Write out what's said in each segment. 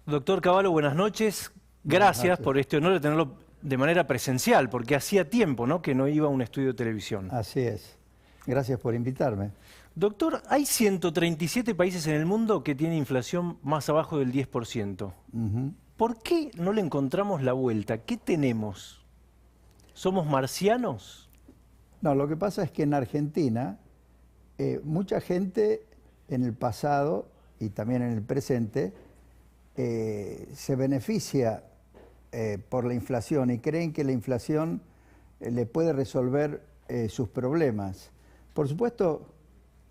Doctor Cavallo, buenas noches. Buenas Gracias noches. por este honor de tenerlo de manera presencial, porque hacía tiempo, ¿no?, que no iba a un estudio de televisión. Así es. Gracias por invitarme. Doctor, hay 137 países en el mundo que tienen inflación más abajo del 10%. Ujú. ¿Por qué no le encontramos la vuelta? ¿Qué tenemos? ¿Somos marcianos? No, lo que pasa es que en Argentina, mucha gente en el pasado y también en el presente se beneficia por la inflación y creen que la inflación le puede resolver sus problemas. Por supuesto,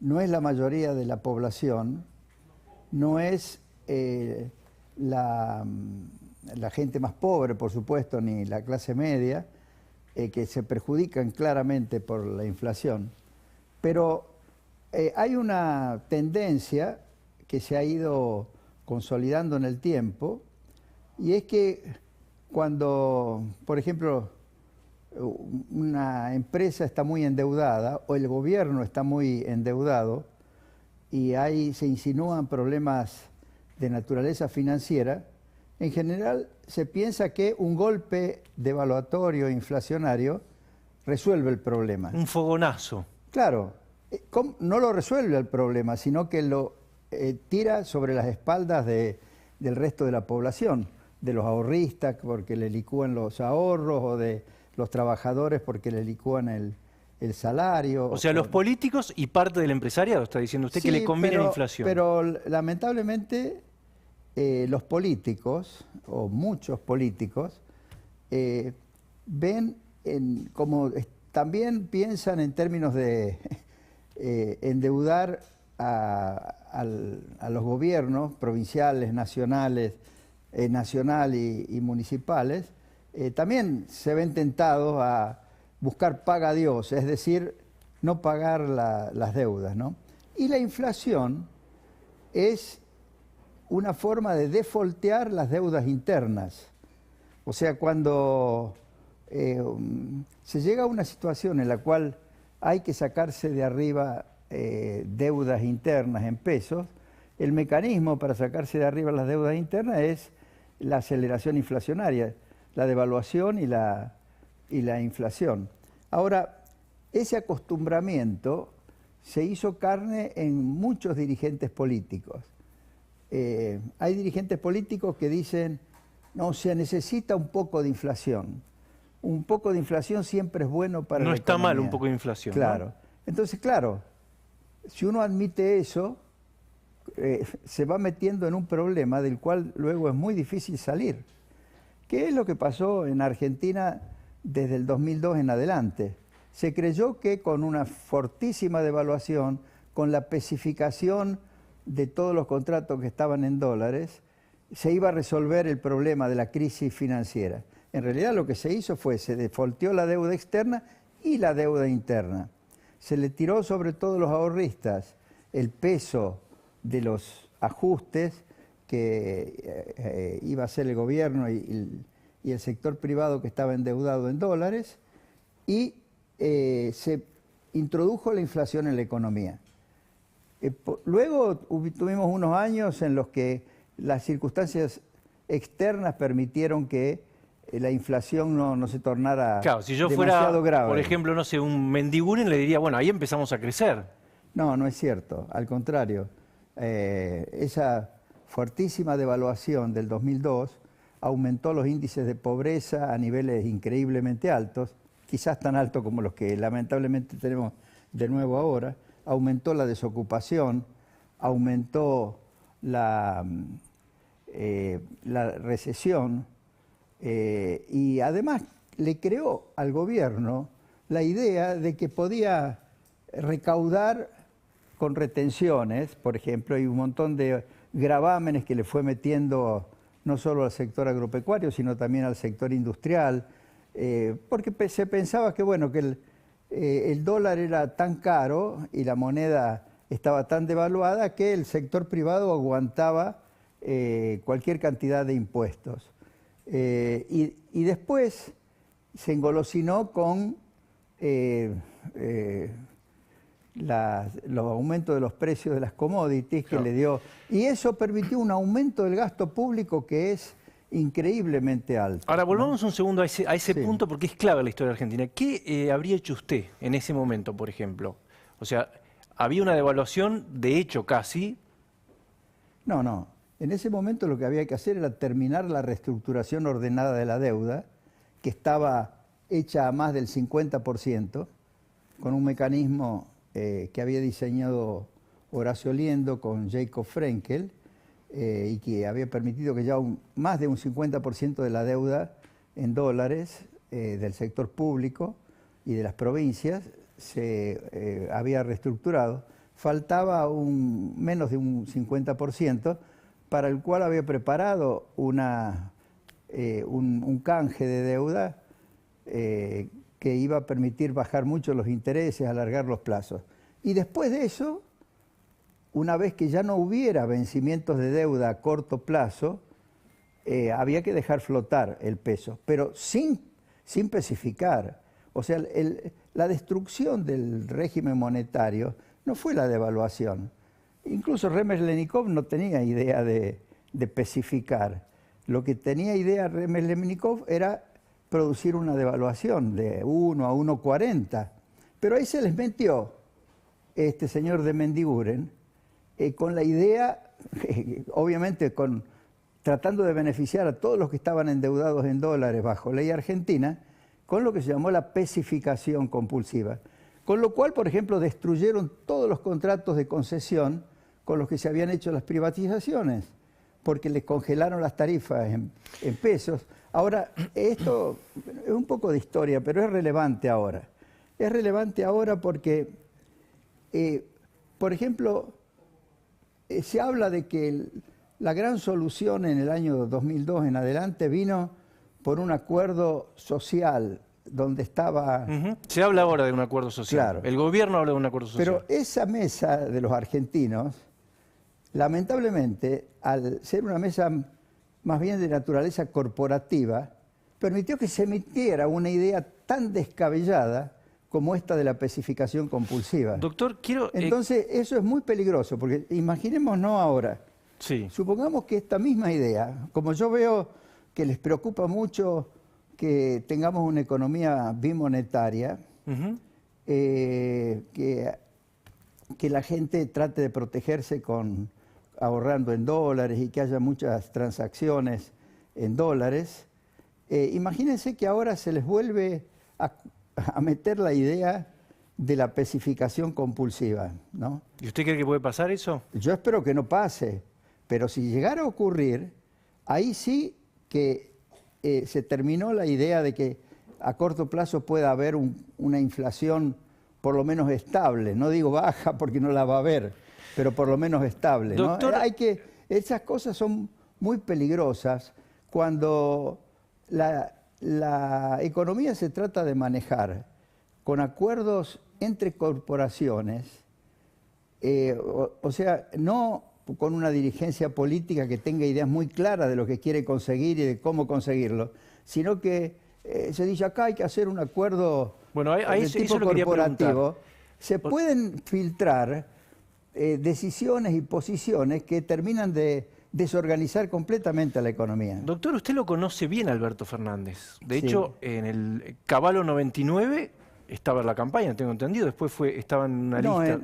no es la mayoría de la población, no es la gente más pobre, por supuesto, ni la clase media, que se perjudican claramente por la inflación. Pero hay una tendencia que se ha ido consolidando en el tiempo, y es que cuando, por ejemplo, una empresa está muy endeudada o el gobierno está muy endeudado y ahí se insinúan problemas de naturaleza financiera, en general se piensa que un golpe devaluatorio inflacionario resuelve el problema. Un fogonazo. Claro, no lo resuelve el problema, sino que lo tira sobre las espaldas del resto de la población, de los ahorristas porque le licúan los ahorros, o de los trabajadores porque le licúan el salario. O sea, los políticos y parte del empresariado, está diciendo usted, Sí, que le conviene la inflación. pero lamentablemente los políticos, o muchos políticos, ven también piensan en términos de endeudar a los gobiernos provinciales, nacionales, nacional y municipales. También se ven tentados a buscar paga a Dios, es decir, no pagar las deudas, ¿no? Y la inflación es una forma de defoltear las deudas internas. O sea, cuando se llega a una situación en la cual hay que sacarse de arriba deudas internas en pesos, el mecanismo para sacarse de arriba las deudas internas es la aceleración inflacionaria, la devaluación y la inflación. Ahora, ese acostumbramiento se hizo carne en muchos dirigentes políticos. Hay dirigentes políticos que dicen, no, se necesita un poco de inflación. Un poco de inflación siempre es bueno para la economía. No está mal un poco de inflación, claro. ¿no? Entonces, claro, si uno admite eso, se va metiendo en un problema del cual luego es muy difícil salir. ¿Qué es lo que pasó en Argentina desde el 2002 en adelante? Se creyó que con una fortísima devaluación, con la especificación de todos los contratos que estaban en dólares, se iba a resolver el problema de la crisis financiera. En realidad lo que se hizo fue, se defolteó la deuda externa y la deuda interna. Se le tiró sobre todo los ahorristas el peso de los ajustes que iba a hacer el gobierno y el sector privado que estaba endeudado en dólares, y se introdujo la inflación en la economía. Luego tuvimos unos años en los que las circunstancias externas permitieron que la inflación no se tornara Claro, si yo demasiado fuera, grave. por ejemplo, no sé, un Mendiguren, le diría, bueno, ahí empezamos a crecer. No, no es cierto. Al contrario, esa fuertísima devaluación del 2002 aumentó los índices de pobreza a niveles increíblemente altos, quizás tan altos como los que lamentablemente tenemos de nuevo ahora. Aumentó la desocupación, aumentó la recesión, y además le creó al gobierno la idea de que podía recaudar con retenciones, por ejemplo, y un montón de gravámenes que le fue metiendo no solo al sector agropecuario, sino también al sector industrial, porque se pensaba que, bueno, que el dólar era tan caro y la moneda estaba tan devaluada que el sector privado aguantaba cualquier cantidad de impuestos. Y después se engolosinó con los aumentos de los precios de las commodities que Claro. le dio. Y eso permitió un aumento del gasto público que es increíblemente alto. Ahora, ¿no? volvamos un segundo a ese Sí. punto porque es clave en la historia argentina. ¿Qué habría hecho usted en ese momento, por ejemplo? O sea, había una devaluación, de hecho, casi. No, no. En ese momento lo que había que hacer era terminar la reestructuración ordenada de la deuda, que estaba hecha a más del 50%, con un mecanismo que había diseñado Horacio Liendo con Jacob Frenkel, y que había permitido que ya más de un 50% de la deuda en dólares del sector público y de las provincias se había reestructurado. Faltaba menos de un 50%, para el cual había preparado un canje de deuda que iba a permitir bajar mucho los intereses, alargar los plazos. Y después de eso, una vez que ya no hubiera vencimientos de deuda a corto plazo, había que dejar flotar el peso, pero sin especificar. O sea, la destrucción del régimen monetario no fue la devaluación. Incluso Remes-Lenikov no tenía idea de especificar. Lo que tenía idea Remes-Lenikov era producir una devaluación de 1 a 1,40. Pero ahí se les metió este señor de Mendiguren con la idea, obviamente tratando de beneficiar a todos los que estaban endeudados en dólares bajo ley argentina, con lo que se llamó la pesificación compulsiva. Con lo cual, por ejemplo, destruyeron todos los contratos de concesión con los que se habían hecho las privatizaciones, porque les congelaron las tarifas en pesos. Ahora, esto es un poco de historia, pero es relevante ahora. Es relevante ahora porque, por ejemplo, se habla de que la gran solución en el año 2002 en adelante vino por un acuerdo social donde estaba... Ujú. Se habla ahora de un acuerdo social. Claro. El gobierno habla de un acuerdo social. Pero esa mesa de los argentinos, lamentablemente, al ser una mesa más bien de naturaleza corporativa, permitió que se emitiera una idea tan descabellada como esta de la especificación compulsiva. Doctor, quiero... Entonces, eso es muy peligroso, porque imaginémonos ahora, sí. supongamos que esta misma idea, como yo veo que les preocupa mucho que tengamos una economía bimonetaria, Ujú. que la gente trate de protegerse ahorrando en dólares y que haya muchas transacciones en dólares. Imagínense que ahora se les vuelve a meter la idea de la especificación compulsiva, ¿no? ¿Y usted cree que puede pasar eso? Yo espero que no pase, pero si llegara a ocurrir, ahí sí que se terminó la idea de que a corto plazo pueda haber una inflación por lo menos estable. No digo baja porque no la va a haber, pero por lo menos estable, ¿no? Doctor... Esas cosas son muy peligrosas cuando la economía se trata de manejar con acuerdos entre corporaciones, o sea, no con una dirigencia política que tenga ideas muy claras de lo que quiere conseguir y de cómo conseguirlo, sino que se dice acá hay que hacer un acuerdo Bueno, de eso tipo lo quería corporativo. preguntar. Se pueden filtrar decisiones y posiciones que terminan de desorganizar completamente a la economía. Doctor, usted lo conoce bien, Alberto Fernández. De Sí. hecho, en el Caballo 99 estaba en la campaña, tengo entendido. Después estaba en una No, lista.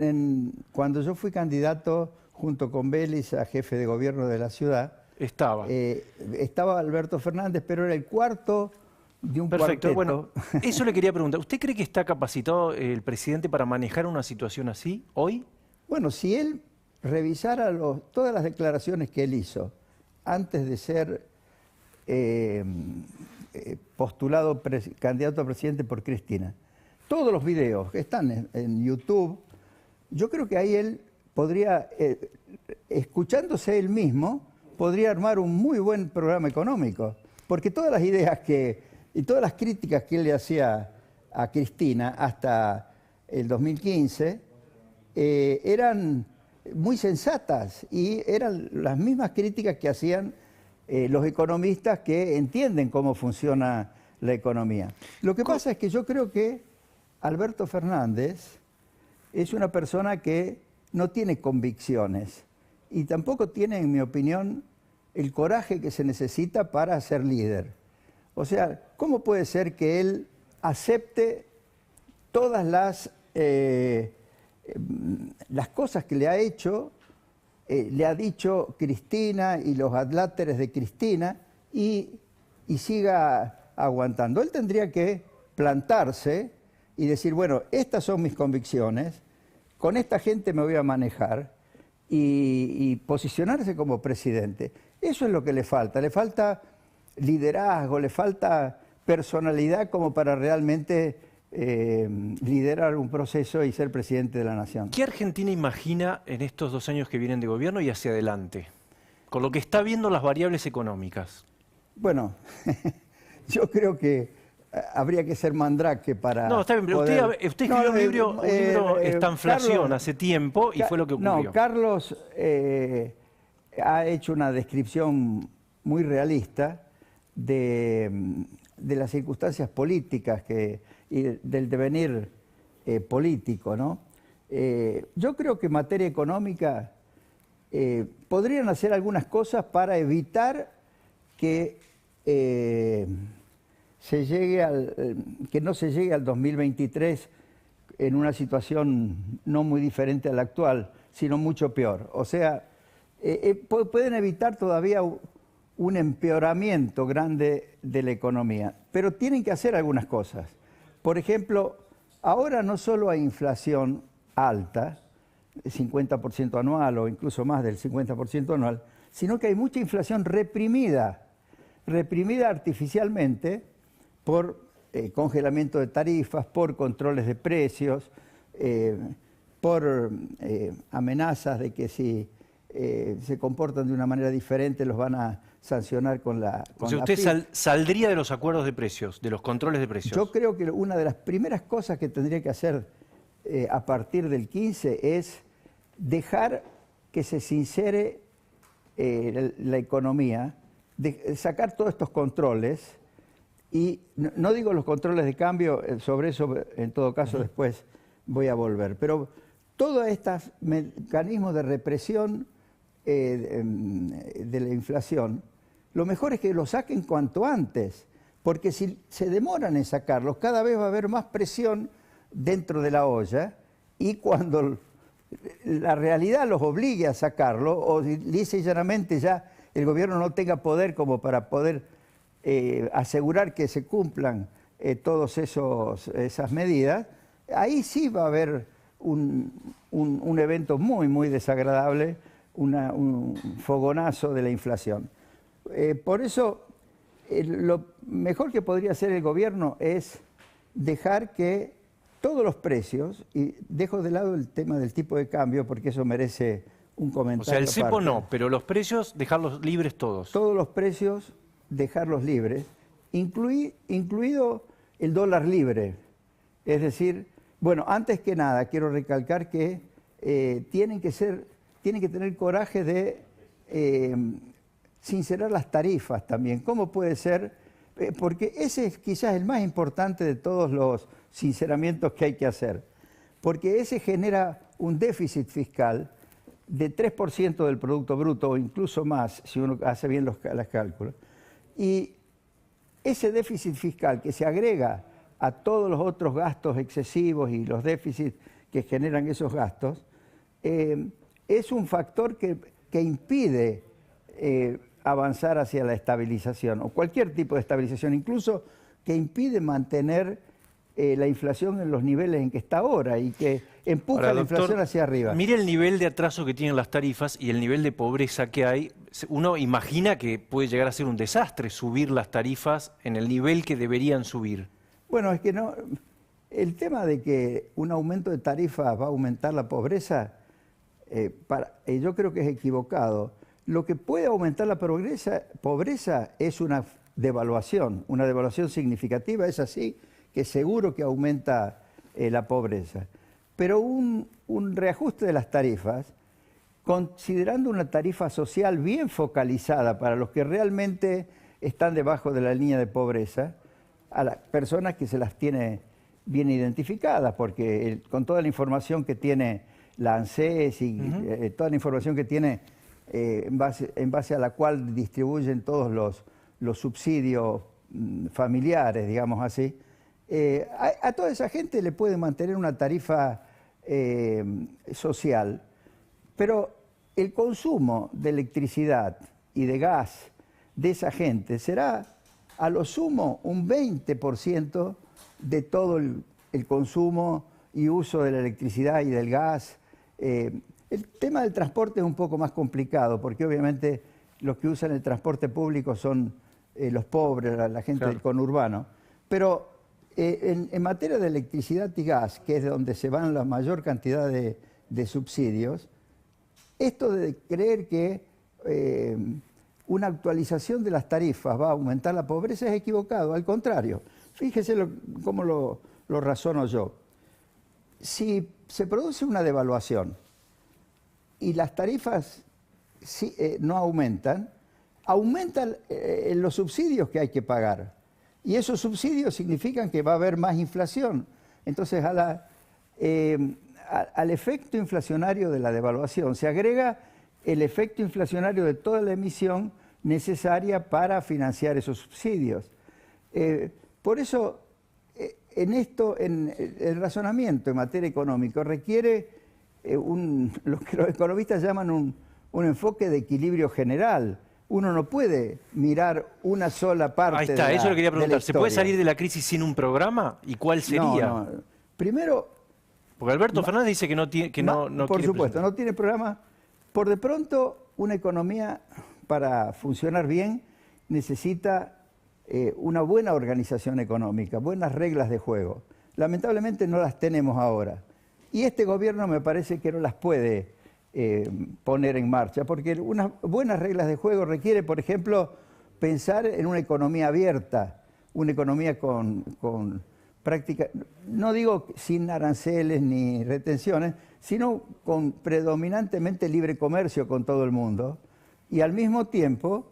cuando yo fui candidato junto con Vélez a jefe de gobierno de la ciudad, Estaba. estaba Alberto Fernández, pero era el cuarto de un Perfecto. cuarteto. Bueno, eso le quería preguntar. ¿Usted cree que está capacitado el presidente para manejar una situación así hoy? Bueno, si él revisara todas las declaraciones que él hizo antes de ser postulado candidato a presidente por Cristina, todos los videos que están en YouTube, yo creo que ahí él podría, escuchándose él mismo, podría armar un muy buen programa económico, porque todas las ideas y todas las críticas que él le hacía a Cristina hasta el 2015 eran muy sensatas y eran las mismas críticas que hacían los economistas que entienden cómo funciona la economía. Lo que pasa es que yo creo que Alberto Fernández es una persona que no tiene convicciones y tampoco tiene, en mi opinión, el coraje que se necesita para ser líder. O sea, ¿cómo puede ser que él acepte todas las cosas que le ha hecho, le ha dicho Cristina y los adláteres de Cristina y siga aguantando? Él tendría que plantarse y decir, bueno, estas son mis convicciones, con esta gente me voy a manejar y posicionarse como presidente. Eso es lo que le falta liderazgo, le falta personalidad como para realmente liderar un proceso y ser presidente de la nación. ¿Qué Argentina imagina en estos 2 años que vienen de gobierno y hacia adelante? Con lo que está viendo las variables económicas. Bueno, yo creo que habría que ser mandrake para... No, está bien, pero poder... usted escribió un libro Estanflación, Carlos, hace tiempo y fue lo que ocurrió. No, Carlos ha hecho una descripción muy realista de las circunstancias políticas y del devenir político, ¿no? Yo creo que en materia económica podrían hacer algunas cosas para evitar que no se llegue al 2023 en una situación no muy diferente a la actual, sino mucho peor. O sea, pueden evitar todavía un empeoramiento grande de la economía, pero tienen que hacer algunas cosas. Por ejemplo, ahora no solo hay inflación alta, 50% anual o incluso más del 50% anual, sino que hay mucha inflación reprimida artificialmente por congelamiento de tarifas, por controles de precios, por amenazas de que si se comportan de una manera diferente los van a sancionar con la... O sea, usted saldría de los acuerdos de precios, de los controles de precios. Yo creo que una de las primeras cosas que tendría que hacer a partir del 15 es dejar que se sincere la economía, sacar todos estos controles, y no digo los controles de cambio, sobre eso en todo caso después voy a volver, pero todos estos mecanismos de represión de la inflación, lo mejor es que los saquen cuanto antes, porque si se demoran en sacarlos, cada vez va a haber más presión dentro de la olla, y cuando la realidad los obligue a sacarlo, o lisa y llanamente ya el gobierno no tenga poder como para poder asegurar que se cumplan todas esas medidas, ahí sí va a haber un evento muy, muy desagradable, un fogonazo de la inflación. Por eso, lo mejor que podría hacer el gobierno es dejar que todos los precios, y dejo de lado el tema del tipo de cambio porque eso merece un comentario. O sea, el cepo aparte. no, pero los precios dejarlos libres todos. Todos los precios dejarlos libres, incluido el dólar libre. Es decir, bueno, antes que nada quiero recalcar que tienen que tener coraje de sincerar las tarifas también. ¿Cómo puede ser? Porque ese es quizás el más importante de todos los sinceramientos que hay que hacer. Porque ese genera un déficit fiscal de 3% del Producto Bruto o incluso más, si uno hace bien los cálculos. Y ese déficit fiscal que se agrega a todos los otros gastos excesivos y los déficits que generan esos gastos, es un factor que impide avanzar hacia la estabilización, o cualquier tipo de estabilización, incluso que impide mantener la inflación en los niveles en que está ahora y que empuja Ahora, la doctor, inflación hacia arriba. Mire el nivel de atraso que tienen las tarifas y el nivel de pobreza que hay. Uno imagina que puede llegar a ser un desastre subir las tarifas en el nivel que deberían subir. Bueno, es que no. El tema de que un aumento de tarifas va a aumentar la pobreza, yo creo que es equivocado. Lo que puede aumentar la pobreza es una devaluación significativa, es así, que seguro que aumenta la pobreza. Pero un reajuste de las tarifas, considerando una tarifa social bien focalizada para los que realmente están debajo de la línea de pobreza, a las personas que se las tiene bien identificadas, porque con toda la información que tiene la ANSES y toda la información que tiene en base a la cual distribuyen todos los subsidios familiares, digamos así, a toda esa gente le puede mantener una tarifa social, pero el consumo de electricidad y de gas de esa gente será a lo sumo un 20% de todo el consumo y uso de la electricidad y del gas. El tema del transporte es un poco más complicado, porque obviamente los que usan el transporte público son los pobres, la gente del conurbano. Pero en materia de electricidad y gas, que es de donde se van la mayor cantidad de subsidios, esto de creer que una actualización de las tarifas va a aumentar la pobreza es equivocado, al contrario. Fíjese cómo lo razono yo. Si se produce una devaluación y las tarifas no aumentan los subsidios que hay que pagar. Y esos subsidios significan que va a haber más inflación. Entonces, al efecto inflacionario de la devaluación se agrega el efecto inflacionario de toda la emisión necesaria para financiar esos subsidios. Por eso, el razonamiento en materia económica requiere lo que los economistas llaman un enfoque de equilibrio general. Uno no puede mirar una sola parte. Ahí está, eso lo quería preguntar. ¿Se puede salir de la crisis sin un programa? ¿Y cuál sería? No. Primero... Porque Alberto Fernández dice que no por supuesto, no tiene programa. Por de pronto, una economía, para funcionar bien, necesita una buena organización económica, buenas reglas de juego. Lamentablemente no las tenemos ahora. Y este gobierno me parece que no las puede poner en marcha, porque unas buenas reglas de juego requiere, por ejemplo, pensar en una economía abierta, una economía con práctica, no digo sin aranceles ni retenciones, sino con predominantemente libre comercio con todo el mundo y al mismo tiempo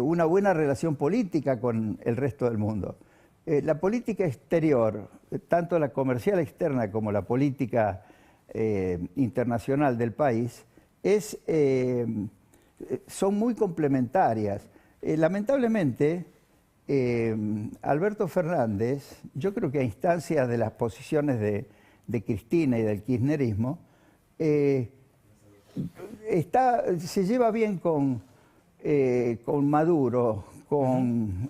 una buena relación política con el resto del mundo. La política exterior, tanto la comercial externa como la política internacional del país, son muy complementarias. Lamentablemente, Alberto Fernández, yo creo que a instancias de las posiciones de Cristina y del kirchnerismo, se lleva bien con Maduro, con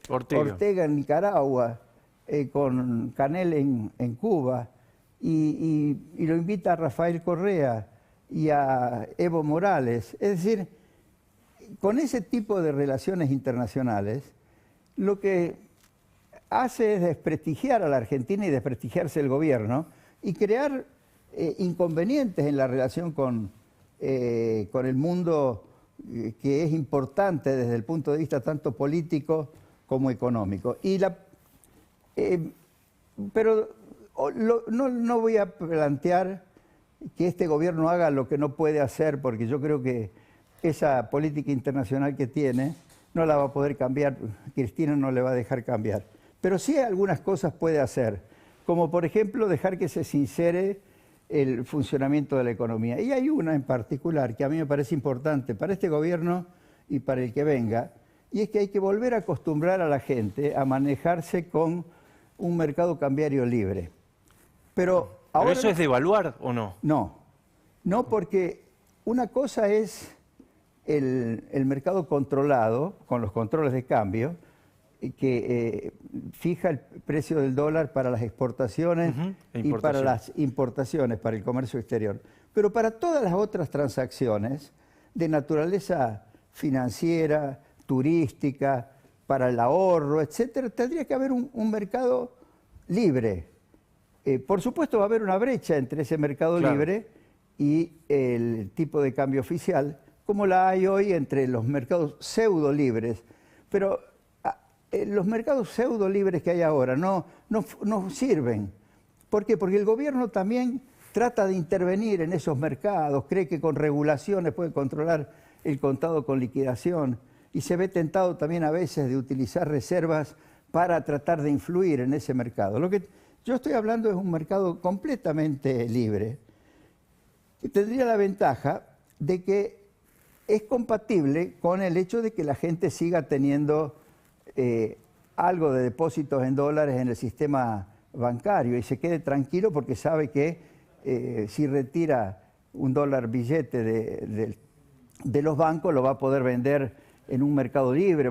Ortega en Nicaragua, con Canel en Cuba, y lo invita a Rafael Correa y a Evo Morales. Es decir, con ese tipo de relaciones internacionales, lo que hace es desprestigiar a la Argentina y desprestigiarse el gobierno y crear inconvenientes en la relación con el mundo que es importante desde el punto de vista tanto político como económico. Pero no voy a plantear que este gobierno haga lo que no puede hacer, porque yo creo que esa política internacional que tiene no la va a poder cambiar, Cristina no le va a dejar cambiar. Pero sí algunas cosas puede hacer, como por ejemplo dejar que se sincere el funcionamiento de la economía. Y hay una en particular que a mí me parece importante para este gobierno y para el que venga, y es que hay que volver a acostumbrar a la gente a manejarse con un mercado cambiario libre. Pero ahora, ¿pero eso es devaluar o no? No, porque una cosa es el mercado controlado, con los controles de cambio, que fija el precio del dólar para las exportaciones y para las importaciones, para el comercio exterior. Pero para todas las otras transacciones de naturaleza financiera, turística, para el ahorro, etcétera, tendría que haber un mercado libre. Por supuesto va a haber una brecha entre ese mercado libre y el tipo de cambio oficial, como la hay hoy entre los mercados pseudo libres. Pero los mercados pseudo libres que hay ahora no sirven. ¿Por qué? Porque el gobierno también trata de intervenir en esos mercados, cree que con regulaciones puede controlar el contado con liquidación y se ve tentado también a veces de utilizar reservas para tratar de influir en ese mercado. Lo que yo estoy hablando es un mercado completamente libre, que tendría la ventaja de que es compatible con el hecho de que la gente siga teniendo algo de depósitos en dólares en el sistema bancario y se quede tranquilo porque sabe que si retira un dólar billete de los bancos lo va a poder vender en un mercado libre,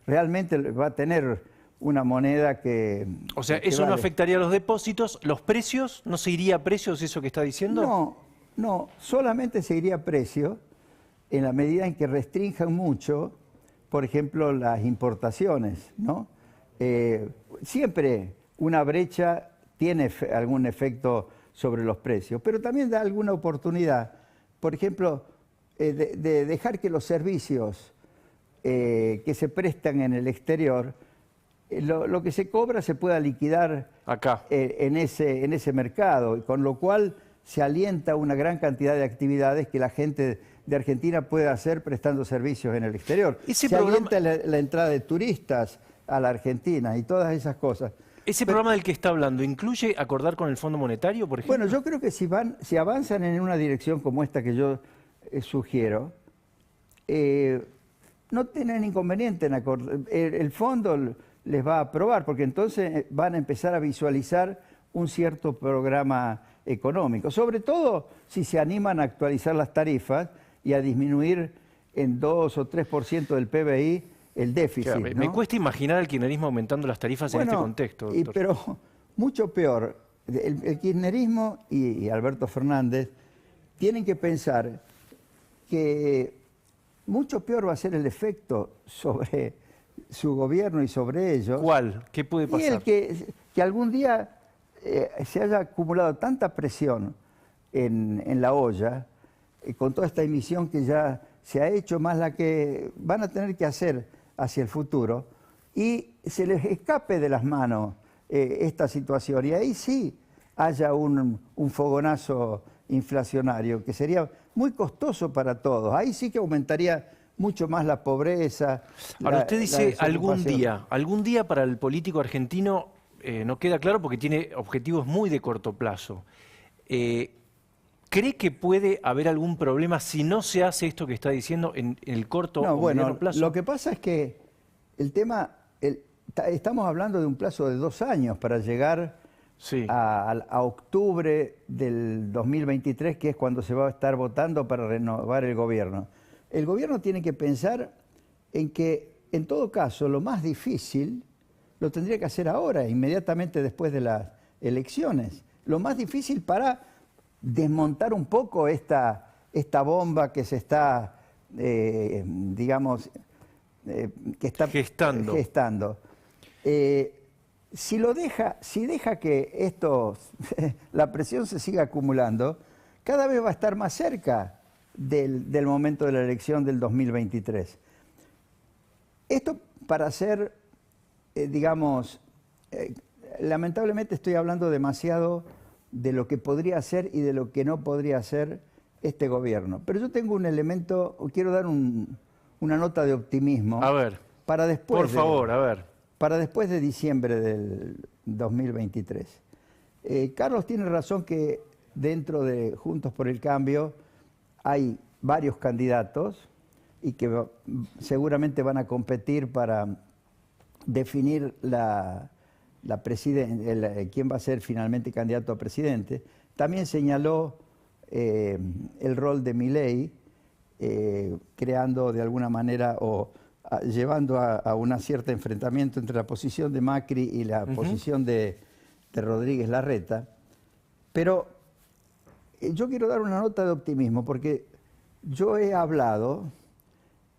realmente va a tener una moneda que... O sea, que eso no vale. afectaría a los depósitos, los precios, ¿no se iría a precios eso que está diciendo? No, solamente se iría a precio en la medida en que restrinjan mucho, por ejemplo, las importaciones, ¿no? Siempre una brecha tiene algún efecto sobre los precios, pero también da alguna oportunidad, por ejemplo, de dejar que los servicios que se prestan en el exterior, lo que se cobra se pueda liquidar Acá. en ese mercado, con lo cual se alienta una gran cantidad de actividades que la gente de Argentina puede hacer prestando servicios en el exterior. Se alienta la entrada de turistas a la Argentina y todas esas cosas. ¿Ese programa del que está hablando incluye acordar con el Fondo Monetario, por ejemplo? Bueno, yo creo que si avanzan en una dirección como esta que yo sugiero, no tienen inconveniente en acordar. El fondo les va a aprobar, porque entonces van a empezar a visualizar un cierto programa económico. Sobre todo si se animan a actualizar las tarifas y a disminuir en 2 o 3% del PBI el déficit. Claro, ¿no? Me cuesta imaginar al kirchnerismo aumentando las tarifas en este contexto, doctor. Pero mucho peor, el kirchnerismo y Alberto Fernández tienen que pensar que mucho peor va a ser el efecto sobre su gobierno y sobre ellos. ¿Cuál? ¿Qué puede pasar? Y el que algún día se haya acumulado tanta presión en la olla, con toda esta emisión que ya se ha hecho, más la que van a tener que hacer hacia el futuro, y se les escape de las manos esta situación, y ahí sí haya un fogonazo inflacionario, que sería muy costoso para todos. Ahí sí que aumentaría mucho más la pobreza. Ahora, usted dice algún día para el político argentino no queda claro porque tiene objetivos muy de corto plazo. ¿Cree que puede haber algún problema si no se hace esto que está diciendo en el corto o mediano plazo? Lo que pasa es que el tema, estamos hablando de un plazo de 2 años para llegar a octubre del 2023, que es cuando se va a estar votando para renovar el gobierno. El gobierno tiene que pensar en que, en todo caso, lo más difícil lo tendría que hacer ahora, inmediatamente después de las elecciones. Lo más difícil para desmontar un poco esta bomba que se está, digamos, que está gestando. Si deja que la presión se siga acumulando, cada vez va a estar más cerca del momento de la elección del 2023. Esto para hacer, digamos, lamentablemente estoy hablando demasiado de lo que podría hacer y de lo que no podría hacer este gobierno. Pero yo tengo un elemento, quiero dar una nota de optimismo. A ver, para después por favor, a ver. Para después de diciembre del 2023. Carlos tiene razón que dentro de Juntos por el Cambio hay varios candidatos y que seguramente van a competir para definir quién va a ser finalmente candidato a presidente. También señaló el rol de Milei, creando de alguna manera o llevando a un cierto enfrentamiento entre la posición de Macri y la posición de Rodríguez Larreta. Pero yo quiero dar una nota de optimismo porque yo he hablado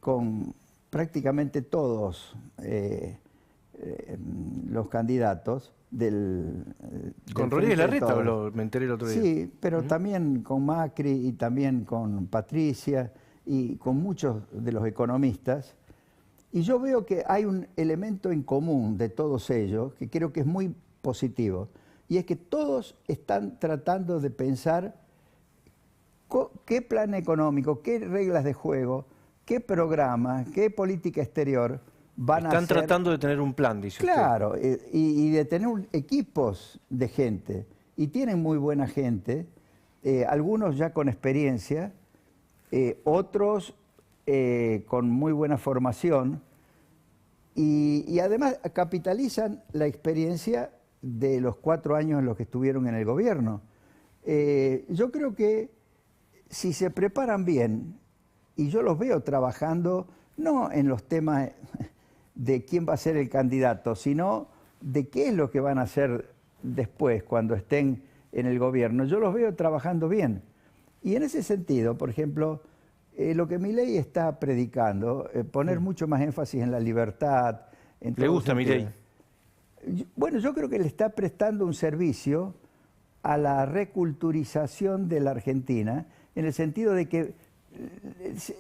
con prácticamente todos los candidatos ¿Con Rodríguez Larreta me enteré el otro día? Sí, pero también con Macri y también con Patricia y con muchos de los economistas. Y yo veo que hay un elemento en común de todos ellos que creo que es muy positivo. Y es que todos están tratando de pensar qué plan económico, qué reglas de juego, qué programa, qué política exterior van a Están hacer... tratando de tener un plan, dice usted. Claro, y de tener equipos de gente. Y tienen muy buena gente, algunos ya con experiencia, otros con muy buena formación, y además capitalizan la experiencia de los 4 años en los que estuvieron en el gobierno. Yo creo que si se preparan bien, y yo los veo trabajando no en los temas de quién va a ser el candidato, sino de qué es lo que van a hacer después, cuando estén en el gobierno. Yo los veo trabajando bien. Y en ese sentido, por ejemplo, lo que Milei está predicando, poner mucho más énfasis en la libertad. ¿Le gusta Milei? Bueno, yo creo que le está prestando un servicio a la reculturización de la Argentina, en el sentido de que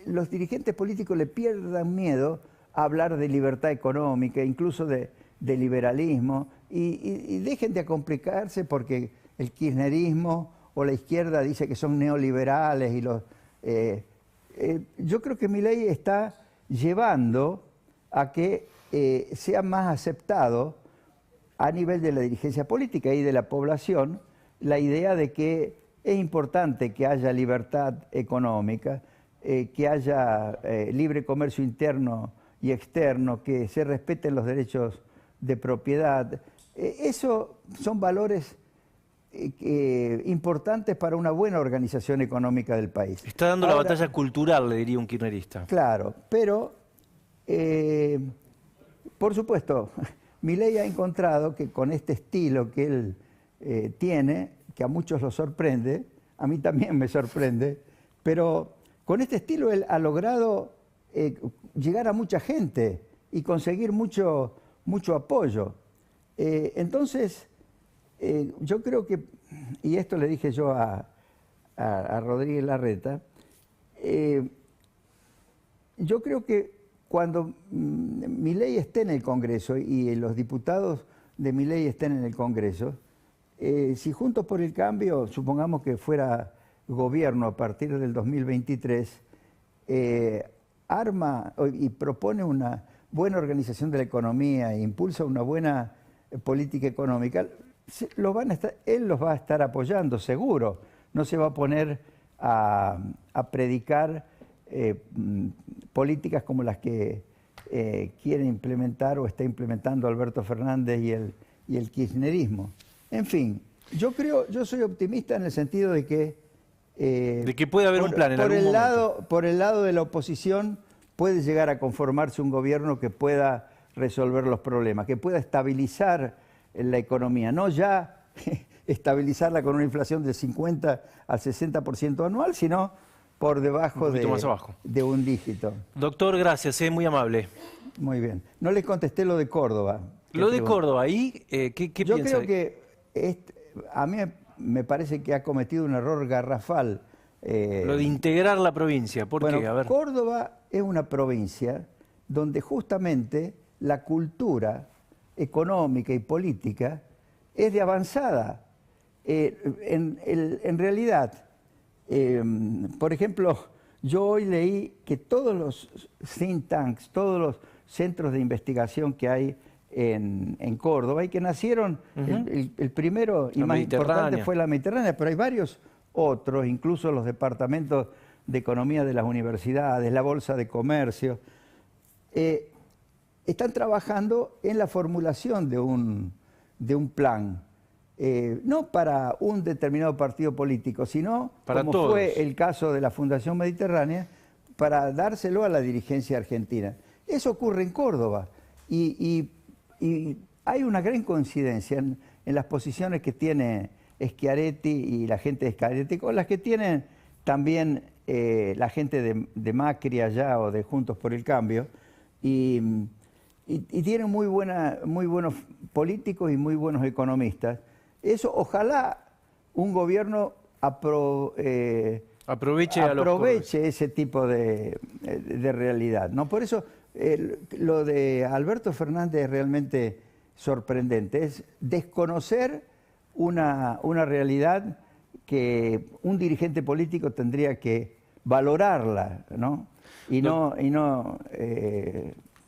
los dirigentes políticos le pierdan miedo a hablar de libertad económica, incluso de liberalismo, y dejen de complicarse porque el kirchnerismo o la izquierda dice que son neoliberales. Yo creo que Milei está llevando a que sea más aceptado a nivel de la dirigencia política y de la población la idea de que es importante que haya libertad económica, que haya libre comercio interno y externo, que se respeten los derechos de propiedad. Eso son valores importantes para una buena organización económica del país. Está dando Ahora, la batalla cultural, le diría un kirchnerista. Claro, pero por supuesto, Milei ha encontrado que con este estilo que él tiene, que a muchos lo sorprende, a mí también me sorprende, pero con este estilo él ha logrado llegar a mucha gente y conseguir mucho apoyo. Entonces, yo creo que, y esto le dije yo a Rodríguez Larreta, yo creo que cuando Milei esté en el Congreso y los diputados de Milei estén en el Congreso, si Juntos por el Cambio, supongamos que fuera gobierno a partir del 2023, arma y propone una buena organización de la economía e impulsa una buena política económica, él los va a estar apoyando, seguro. No se va a poner a predicar políticas como las que quiere implementar o está implementando Alberto Fernández y el kirchnerismo. En fin, yo soy optimista en el sentido de que puede haber un plan en algún momento. Por el lado de la oposición puede llegar a conformarse un gobierno que pueda resolver los problemas, que pueda estabilizar la economía, no ya estabilizarla con una inflación del 50 al 60% anual, sino por debajo de un dígito. Doctor, gracias, muy amable. Muy bien. No les contesté lo de Córdoba. Lo de Córdoba, ¿ahí qué piensa? Yo creo que a mí me parece que ha cometido un error garrafal. Lo de integrar la provincia, ¿por qué? A ver. Córdoba es una provincia donde justamente la cultura económica y política es de avanzada. En realidad, por ejemplo, yo hoy leí que todos los think tanks, todos los centros de investigación que hay en Córdoba y que nacieron, el primero y más importante fue la Mediterránea, pero hay varios otros, incluso los departamentos de economía de las universidades, la Bolsa de Comercio, están trabajando en la formulación de un plan, no para un determinado partido político, sino, para como todos. Fue el caso de la Fundación Mediterránea, para dárselo a la dirigencia argentina. Eso ocurre en Córdoba y hay una gran coincidencia en las posiciones que tiene Schiaretti y la gente de Schiaretti, con las que tienen también la gente de Macri allá o de Juntos por el Cambio, y tienen muy buenos políticos y muy buenos economistas. Eso, ojalá un gobierno aproveche ese tipo de realidad, ¿no? Por eso lo de Alberto Fernández es realmente sorprendente, es desconocer una realidad que un dirigente político tendría que valorarla, ¿no? Y no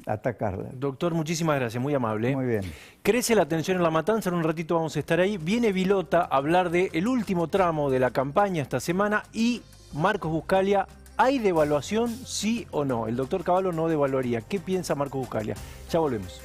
atacarla. Doctor, muchísimas gracias, muy amable. Muy bien. Crece la tensión en La Matanza, en un ratito vamos a estar ahí. Viene Vilota a hablar del último tramo de la campaña esta semana y Marcos Buscalia, ¿hay devaluación, sí o no? El doctor Cavallo no devaluaría. ¿Qué piensa Marcos Buscalia? Ya volvemos.